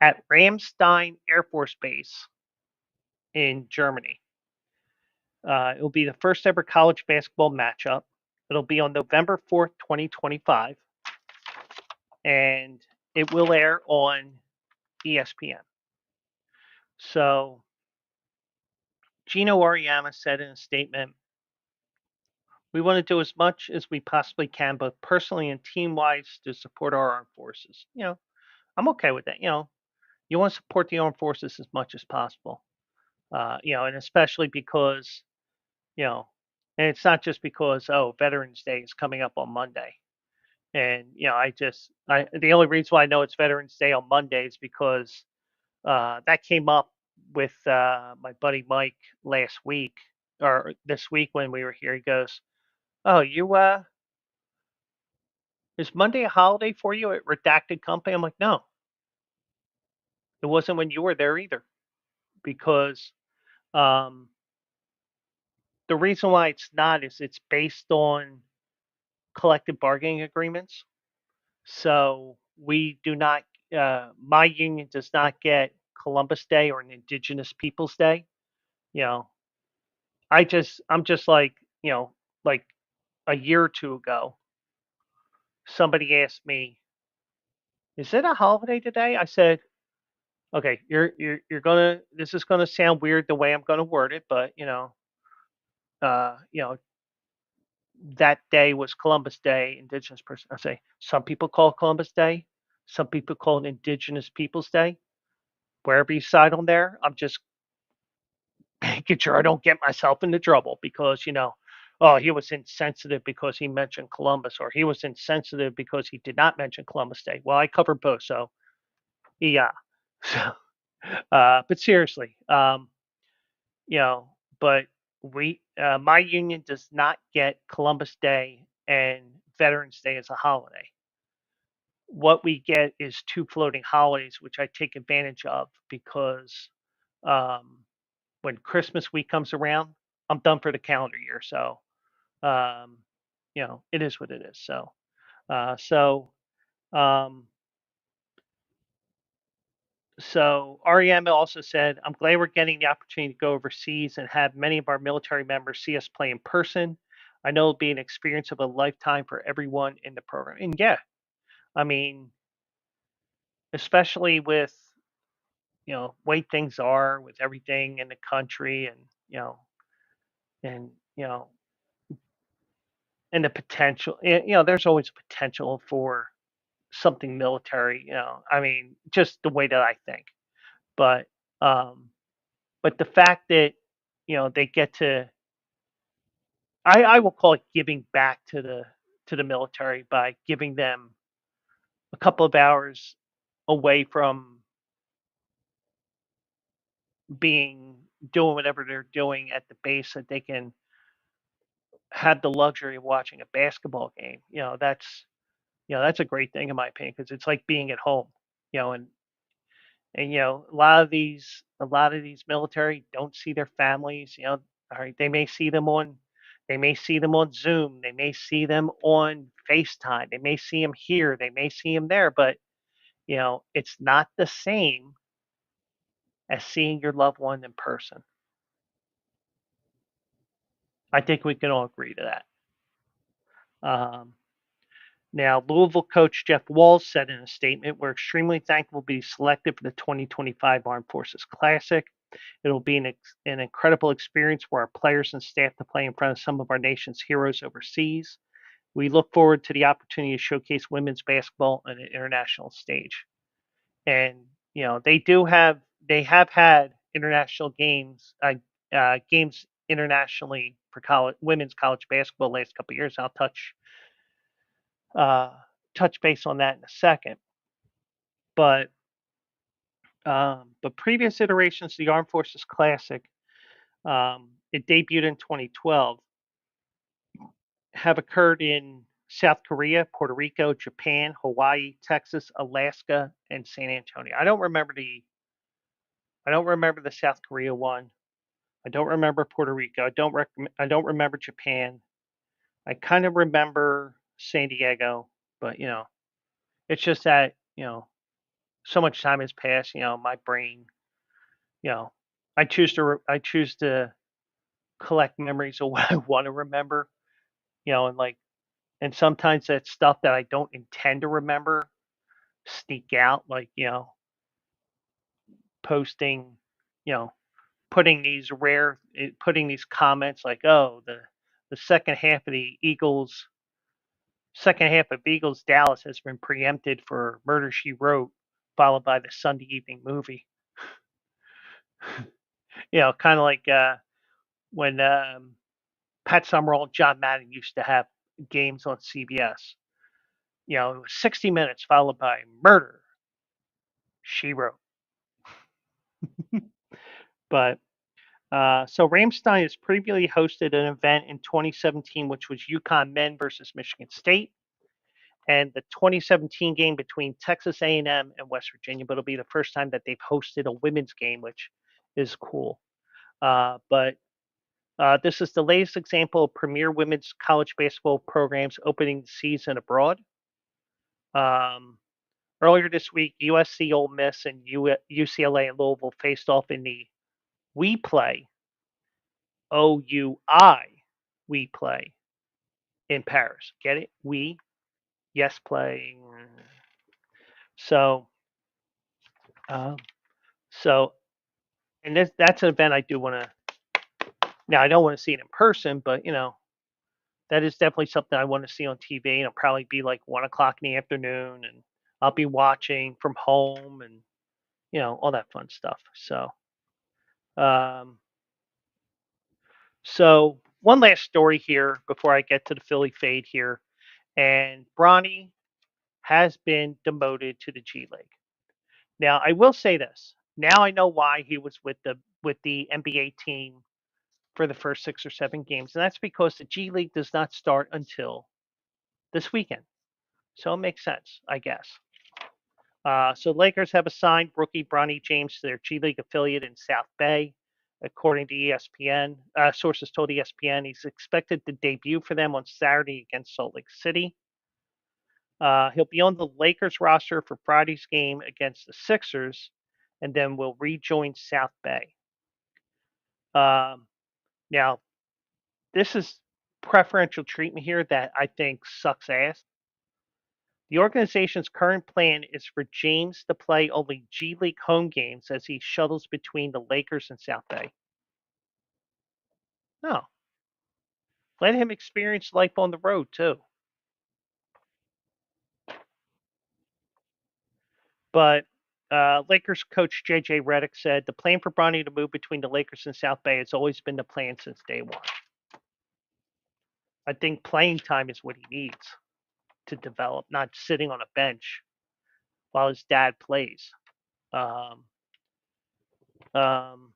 at Ramstein Air Force Base in Germany. It will be the first ever college basketball matchup. It'll be on November 4th, 2025, and it will air on ESPN. So, Gino Auriemma said in a statement, "We want to do as much as we possibly can, both personally and team wise, to support our armed forces." I'm okay with that. You want to support the armed forces as much as possible. And especially because, you know, and it's not just because, oh, Veterans Day is coming up on Monday. And, the only reason why I know it's Veterans Day on Monday is because that came up with my buddy Mike last week or this week when we were here. He goes, "Oh, is Monday a holiday for you at Redacted Company?" I'm like, "No, it wasn't when you were there either." Because um, the reason why it's not is it's based on collective bargaining agreements. So we do not, my union does not get Columbus Day or an Indigenous Peoples Day. You know, I'm just like, like a year or two ago, somebody asked me, "Is it a holiday today?" I said, "Okay, you're gonna. This is gonna sound weird the way I'm gonna word it, but uh, you know, that day was Columbus Day, Indigenous person." I say some people call it Columbus Day, some people call it Indigenous Peoples Day. Wherever you side on there, I'm just making sure I don't get myself into trouble because oh, he was insensitive because he mentioned Columbus, or he was insensitive because he did not mention Columbus Day. Well, I cover both, so yeah. So, but seriously, you know, but my union does not get Columbus Day and Veterans Day as a holiday. What we get is two floating holidays, which I take advantage of because um, when Christmas week comes around, I'm done for the calendar year. So, um, it is what it is. Uh, so, um, so REM also said, "I'm glad we're getting the opportunity to go overseas and have many of our military members see us play in person. I know it'll be an experience of a lifetime for everyone in the program." And yeah, I mean, especially with way things are with everything in the country, and and you know and the potential. There's always a potential for something military. I mean, just the way that I think, but um, but the fact that they get to, I will call it giving back to the military by giving them a couple of hours away from being doing whatever they're doing at the base, that they can have the luxury of watching a basketball game. That's a great thing in my opinion, because it's like being at home. And a lot of these military don't see their families. All right, they may see them on Zoom, they may see them on FaceTime, they may see them here, they may see them there, but it's not the same as seeing your loved one in person. I think we can all agree to that. um, Now, Louisville coach Jeff Walz said in a statement, "We're extremely thankful to be selected for the 2025 Armed Forces Classic. It'll be an incredible experience for our players and staff to play in front of some of our nation's heroes overseas. We look forward to the opportunity to showcase women's basketball on an international stage." And they have had international games internationally for women's college basketball last couple of years. I'll uh, touch base on that in a second. But previous iterations of the Armed Forces Classic, it debuted in 2012, have occurred in South Korea, Puerto Rico, Japan, Hawaii, Texas, Alaska, and San Antonio. I don't remember the South Korea one. I don't remember Puerto Rico. I don't remember Japan. I kind of remember San Diego, but it's just that so much time has passed. My brain, you know, I choose to collect memories of what I want to remember. And and sometimes that stuff that I don't intend to remember sneak out, like posting, you know, putting these comments like, oh, the second half of Eagles Dallas has been preempted for Murder She Wrote, followed by the Sunday evening movie. Kind of like when Pat Summerall and John Madden used to have games on CBS. It was 60 minutes followed by Murder She Wrote. But so Ramstein has previously hosted an event in 2017, which was UConn men versus Michigan State, and the 2017 game between Texas A&M and West Virginia. But it'll be the first time that they've hosted a women's game, which is cool. But this is the latest example of premier women's college basketball programs opening the season abroad. Um, Earlier this week, USC, Ole Miss, and UCLA and Louisville faced off in the We Play OUI We Play in Paris. Get it? We, yes, play. So, um, so, and that's an event I do want to. Now, I don't want to see it in person, but that is definitely something I want to see on TV. It'll probably be like 1 o'clock in the afternoon, and I'll be watching from home, and all that fun stuff. Um, so one last story here before I get to the Philly fade here, and Bronny has been demoted to the G League. Now, I will say this. Now I know why he was with the NBA team for the first 6 or 7 games, and that's because the G League does not start until this weekend. So it makes sense, I guess. So Lakers have assigned rookie Bronny James to their G League affiliate in South Bay. According to ESPN, sources told ESPN he's expected to debut for them on Saturday against Salt Lake City. He'll be on the Lakers roster for Friday's game against the Sixers, and then will rejoin South Bay. Um, Now, this is preferential treatment here that I think sucks ass. The organization's current plan is for James to play only G League home games as he shuttles between the Lakers and South Bay. No, let him experience life on the road too. But Lakers coach JJ Redick said the plan for Bronny to move between the Lakers and South Bay has always been the plan since day one. I think playing time is what he needs to develop, not sitting on a bench while his dad plays. Um, um,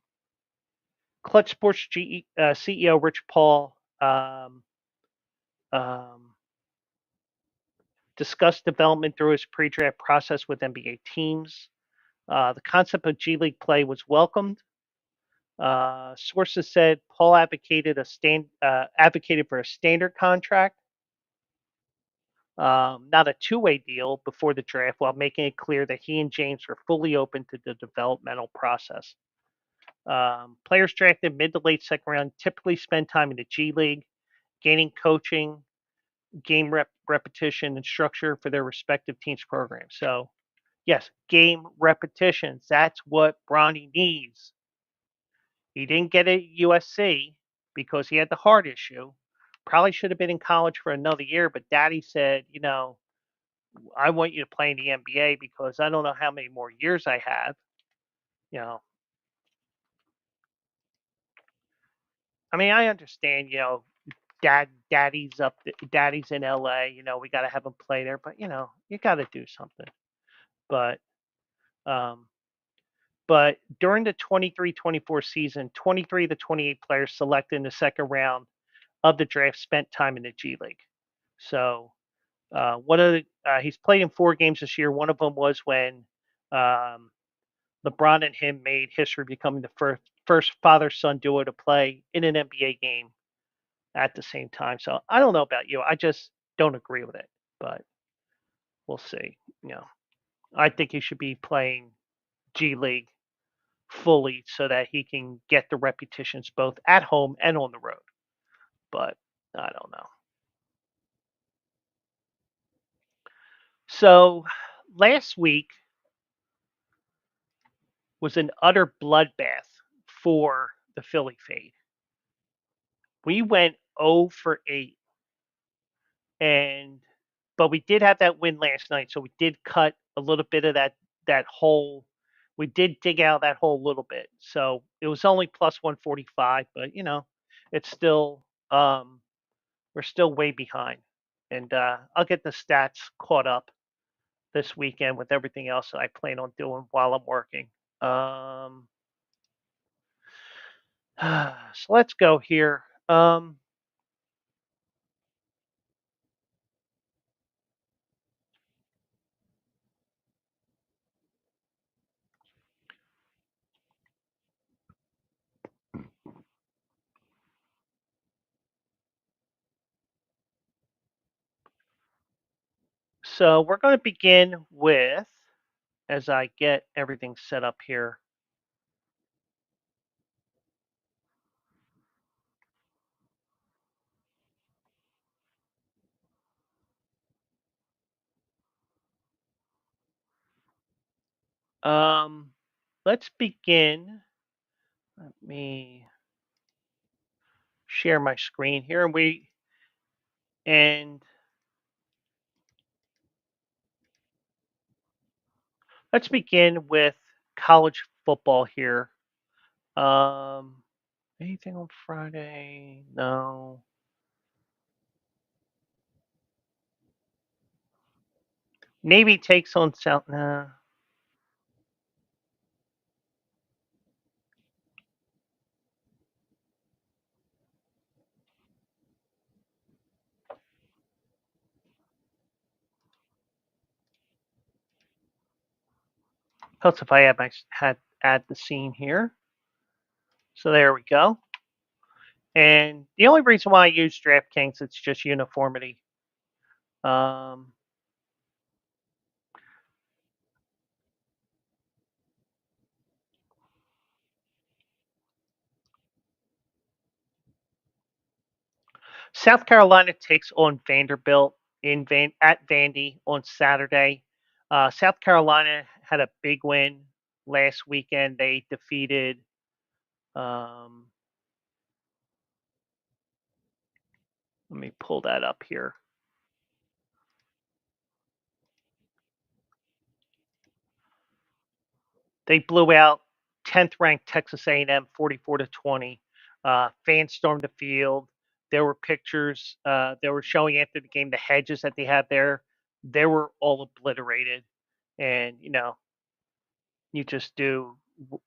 Clutch Sports CEO Rich Paul um, discussed development through his pre-draft process with NBA teams. The concept of G League play was welcomed. Sources said Paul advocated for a standard contract, not a two-way deal before the draft, while making it clear that he and James were fully open to the developmental process. Players drafted mid to late second round typically spend time in the G League, gaining coaching, game repetition, and structure for their respective teams' programs. So, yes, game repetitions. That's what Bronny needs. He didn't get it at USC because he had the heart issue. Probably should have been in college for another year, but Daddy said, I want you to play in the NBA because I don't know how many more years I have. You know, I mean, I understand. Daddy's in LA. We got to have him play there, but you got to do something. But um, but during the 23-24 season, 23 of the 28 players selected in the second round of the draft spent time in the G League. So he's played in 4 games this year. One of them was when um, LeBron and him made history, becoming the first father son duo to play in an NBA game at the same time. So I don't know about you. I just don't agree with it, but we'll see. You know, I think he should be playing G League fully so that he can get the repetitions both at home and on the road. But I don't know. So last week was an utter bloodbath for the Philly Fade. We went 0 for 8, and but we did have that win last night, so we did cut a little bit of that hole. We did dig out that hole a little bit, so it was only plus 145, but it's still we're still way behind, and I'll get the stats caught up this weekend with everything else that I plan on doing while I'm working. Um, so let's go here. So we're going to begin with, as I get everything set up here. Um, let's begin. Let me share my screen here, and let's begin with college football here. Um, anything on Friday? No. Navy takes on South. Nah. Helps if I had add the scene here. So there we go. And the only reason why I use DraftKings, it's just uniformity. Um, South Carolina takes on Vanderbilt at Vandy on Saturday. South Carolina had a big win last weekend. They defeated. Um, let me pull that up here. They blew out 10th ranked Texas A&M 44-20. Fans stormed the field. There were pictures. They were showing after the game the hedges that they had there. They were all obliterated, and you just do,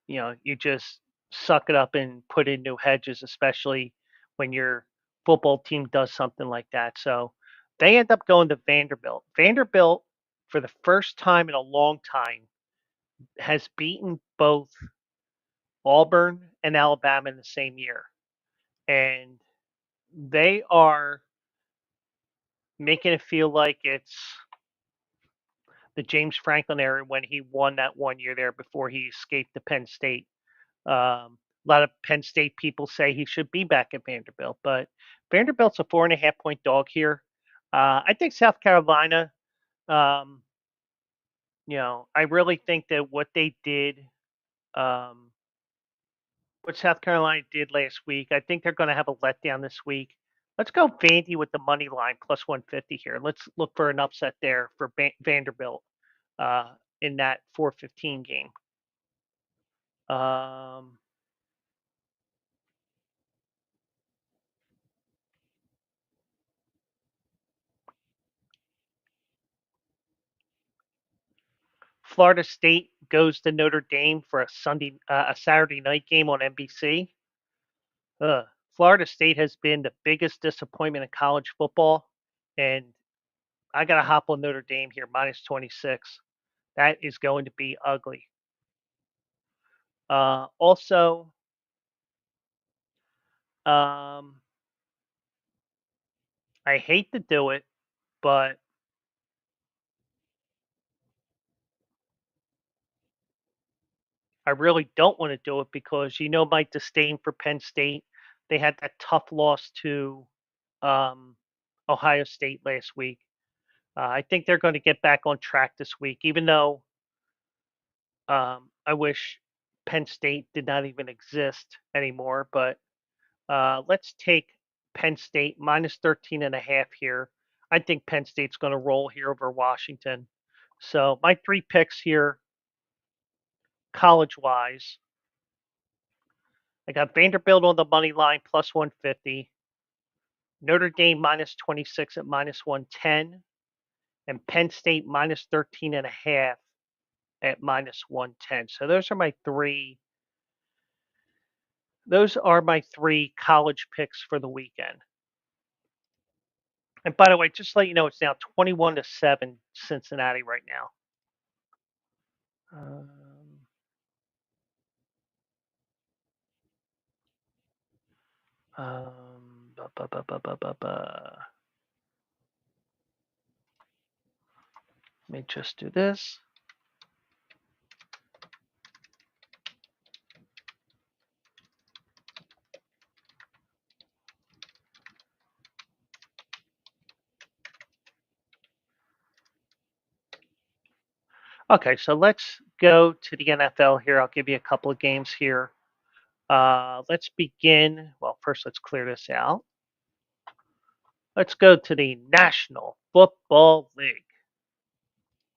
you just suck it up and put in new hedges, especially when your football team does something like that. So they end up going to Vanderbilt. Vanderbilt, for the first time in a long time, has beaten both Auburn and Alabama in the same year. And they are making it feel like it's the James Franklin era when he won that one year there before he escaped to Penn State. A lot of Penn State people say he should be back at Vanderbilt, but Vanderbilt's a 4.5 point dog here. I think South Carolina, um, I really think that um, what South Carolina did last week, I think they're going to have a letdown this week. Let's go Vandy with the money line plus 150 here. Let's look for an upset there for Vanderbilt in that 415 game. Um, Florida State goes to Notre Dame for a Saturday night game on NBC. Florida State has been the biggest disappointment in college football, and I got to hop on Notre Dame here minus 26. That is going to be ugly. Also, um, I hate to do it, but I really don't want to do it because my disdain for Penn State. They had that tough loss to um, Ohio State last week. I think they're going to get back on track this week, even though I wish Penn State did not even exist anymore. But let's take Penn State minus 13 and a half here. I think Penn State's going to roll here over Washington. So my three picks here, college wise, I got Vanderbilt on the money line plus 150, Notre Dame minus 26 at minus 110, and Penn State minus 13 and a half at minus 110. So those are my three college picks for the weekend. And by the way, just to let you know, it's now 21-7 Cincinnati right now. Um, um, ba, ba, ba, ba, ba, ba, ba. Let me just do this. Okay, so let's go to the NFL here. I'll give you a couple of games here. Let's begin. Well, first, let's clear this out. Let's go to the National Football League.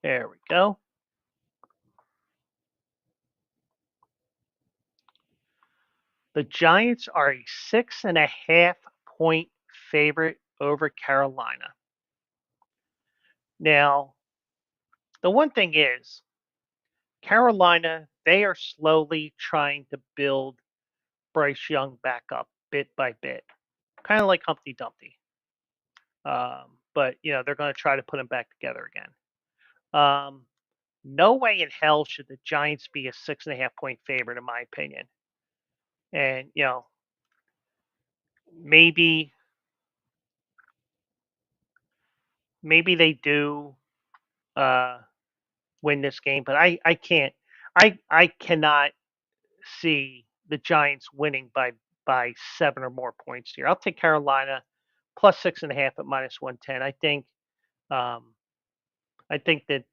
There we go. The Giants are a 6.5 point favorite over Carolina. Now, the one thing is, Carolina, they are slowly trying to build Bryce Young back up bit by bit, kind of like Humpty Dumpty. But they're going to try to put him back together again. Um, no way in hell should the Giants be a 6.5 point favorite, in my opinion. And maybe maybe they do uh, win this game, but I can't. I cannot see the Giants winning by 7 or more points here. I'll take Carolina plus 6.5 at minus 110. Um, I think that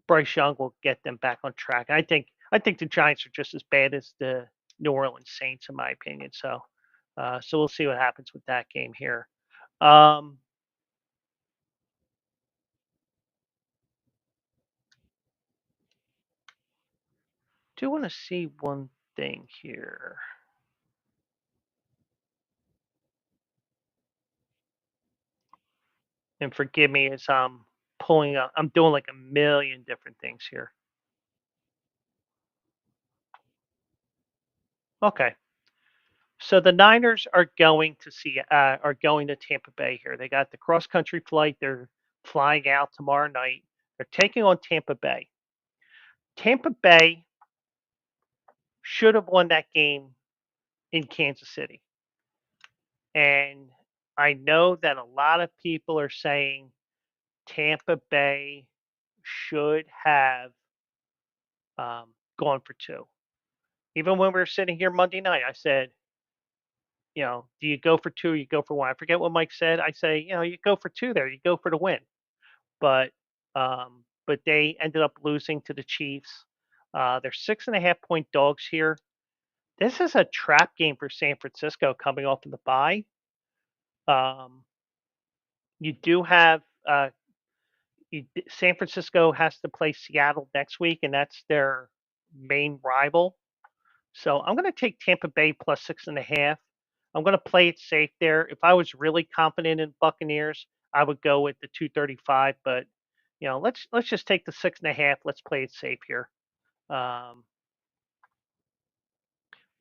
Bryce Young will get them back on track. I think the Giants are just as bad as the New Orleans Saints, in my opinion. So we'll see what happens with that game here. Um, do want to see one thing here, and forgive me as I'm pulling up. I'm doing like a million different things here. Okay, so the Niners are going to Tampa Bay here. They got the cross country flight. They're flying out tomorrow night. They're taking on Tampa Bay. Tampa Bay should have won that game in Kansas City. And I know that a lot of people are saying Tampa Bay should have gone for two. Even when we were sitting here Monday night, I said, do you go for two or you go for one? I forget what Mike said. I say, you go for two there. You go for the win. But they ended up losing to the Chiefs. They're 6.5 point dogs here. This is a trap game for San Francisco coming off of the bye. Um, you do have San Francisco has to play Seattle next week, and that's their main rival. So I'm going to take Tampa Bay plus 6.5. I'm going to play it safe there. If I was really confident in Buccaneers, I would go with the 235. But let's just take the 6.5. Let's play it safe here. Um,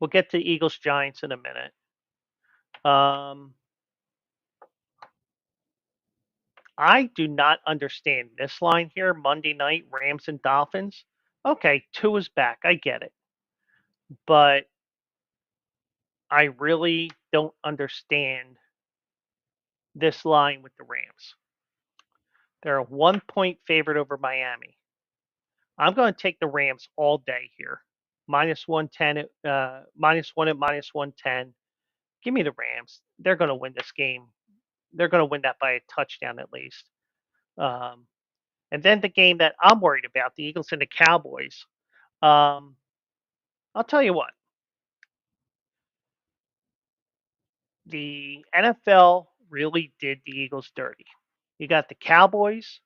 we'll get to Eagles Giants in a minute. I do not understand this line here. Monday night, Rams and Dolphins. Okay, two is back. I get it. But I really don't understand this line with the Rams. They're a 1 point favorite over Miami. I'm going to take the Rams all day here. Minus 110, minus one at minus 110. Give me the Rams. They're going to win this game. They're going to win that by a touchdown at least. Um, and then the game that I'm worried about, the Eagles and the Cowboys. Um, I'll tell you what, the NFL really did the Eagles dirty. You got the Cowboys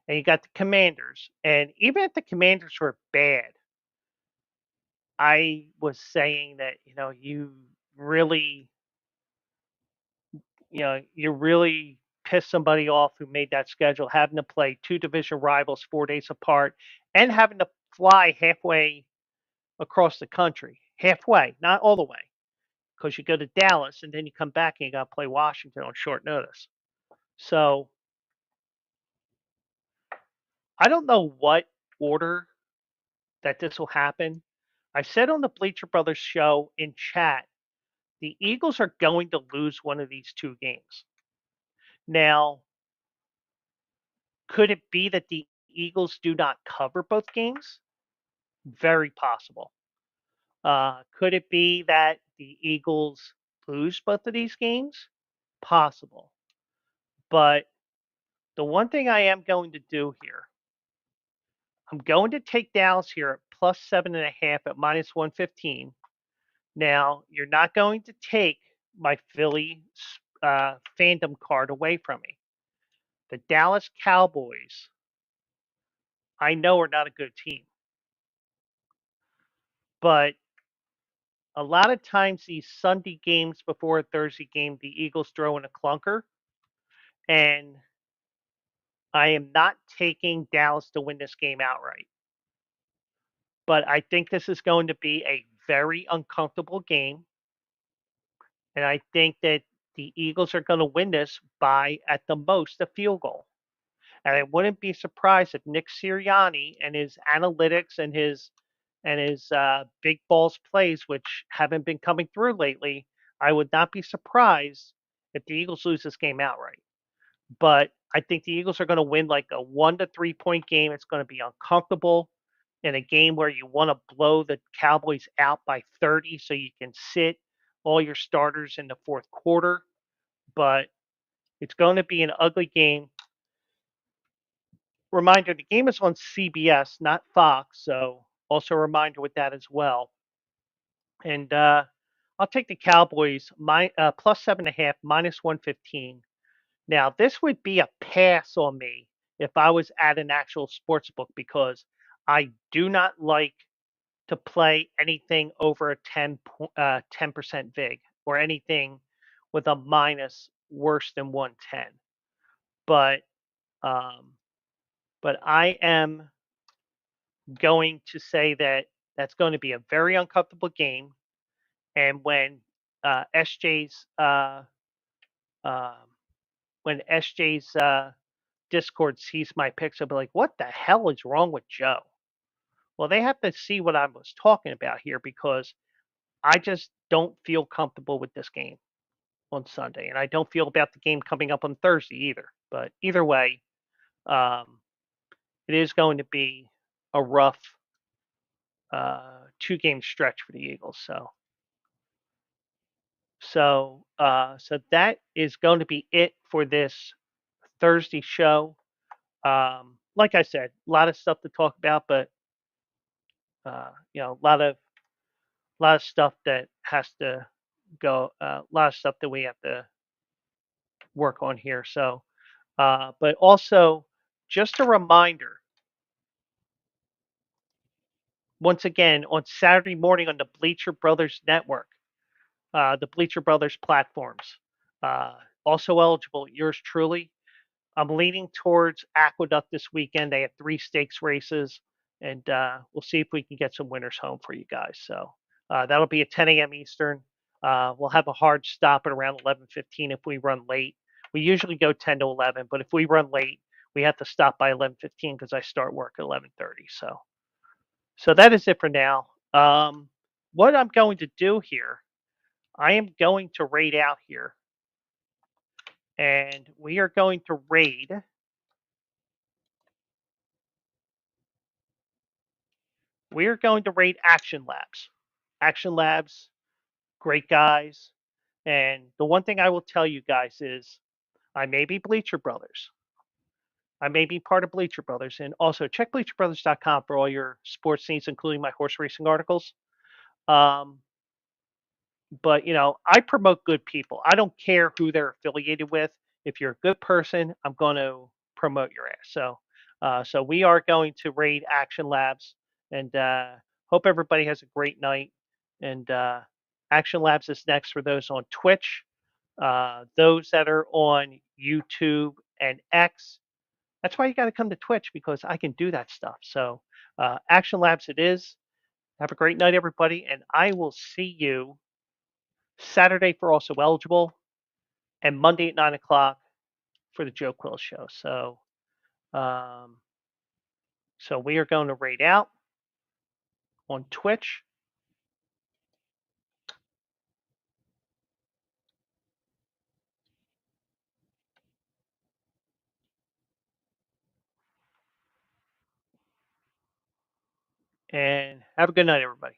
and you got the Commanders. And even if the Commanders were bad, I was saying that, really, you really pissed somebody off who made that schedule, having to play two division rivals 4 days apart and having to fly halfway across the country. Halfway, not all the way, because you go to Dallas and then you come back and you got to play Washington on short notice. So I don't know what order that this will happen. I said on the Bleacher Brothers show in chat, the Eagles are going to lose one of these two games. Now, could it be that the Eagles do not cover both games? Very possible. Could it be that the Eagles lose both of these games? Possible. But the one thing I am going to do here, I'm going to take Dallas here at plus 7.5 at minus 115. Now, you're not going to take my Philly fandom card away from me. The Dallas Cowboys, I know, are not a good team. But a lot of times, these Sunday games before a Thursday game, the Eagles throw in a clunker. And I am not taking Dallas to win this game outright. But I think this is going to be a very uncomfortable game. And I think that the Eagles are going to win this by, at the most, a field goal. And I wouldn't be surprised if Nick Sirianni and his analytics and his big balls plays, which haven't been coming through lately, I would not be surprised if the Eagles lose this game outright. But I think the Eagles are going to win like a 1 to 3 point game. It's going to be uncomfortable in a game where you want to blow the Cowboys out by 30 so you can sit all your starters in the fourth quarter. But it's going to be an ugly game. Reminder, the game is on CBS, not Fox. So also a reminder with that as well. And I'll take the Cowboys plus 7.5, minus 115. Now, this would be a pass on me if I was at an actual sports book because I do not like to play anything over a 10% VIG or anything with a minus worse than 110. But um, but I am going to say that that's going to be a very uncomfortable game. And SJ's um, when SJ's Discord sees my picks, I'll be like, "What the hell is wrong with Joe?" Well, they have to see what I was talking about here because I just don't feel comfortable with this game on Sunday, and I don't feel about the game coming up on Thursday either. But either way, um, it is going to be a rough 2 game stretch for the Eagles. So that is going to be it for this Thursday show. Like I said, a lot of stuff to talk about, but a lot of stuff that has to go. A lot of stuff that we have to work on here. So, but also just a reminder, once again, on Saturday morning on the Bleacher Brothers Network, the Bleacher Brothers platforms, uh, also eligible. Yours truly. I'm leaning towards Aqueduct this weekend. They have 3 stakes races, and we'll see if we can get some winners home for you guys. So that'll be at 10 a.m. Eastern. We'll have a hard stop at around 11:15 if we run late. We usually go 10 to 11, but if we run late, we have to stop by 11:15 because I start work at 11:30. So that is it for now. What I'm going to do here, I am going to rate out here and we are going to raid. We are going to raid Action Labs. Action Labs, great guys. And the one thing I will tell you guys is I may be Bleacher Brothers. I may be part of Bleacher Brothers. And also check bleacherbrothers.com for all your sports needs, including my horse racing articles. Um, but I promote good people. I don't care who they're affiliated with. If you're a good person, I'm going to promote your ass. So we are going to raid Action Labs, and hope everybody has a great night. And Action Labs is next for those on Twitch, those that are on YouTube and X. That's why you got to come to Twitch, because I can do that stuff. So Action Labs it is. Have a great night, everybody, and I will see you Saturday for Also Eligible, and Monday at 9 o'clock for the Joe Quill show. Um, so we are going to raid out on Twitch. And have a good night, everybody.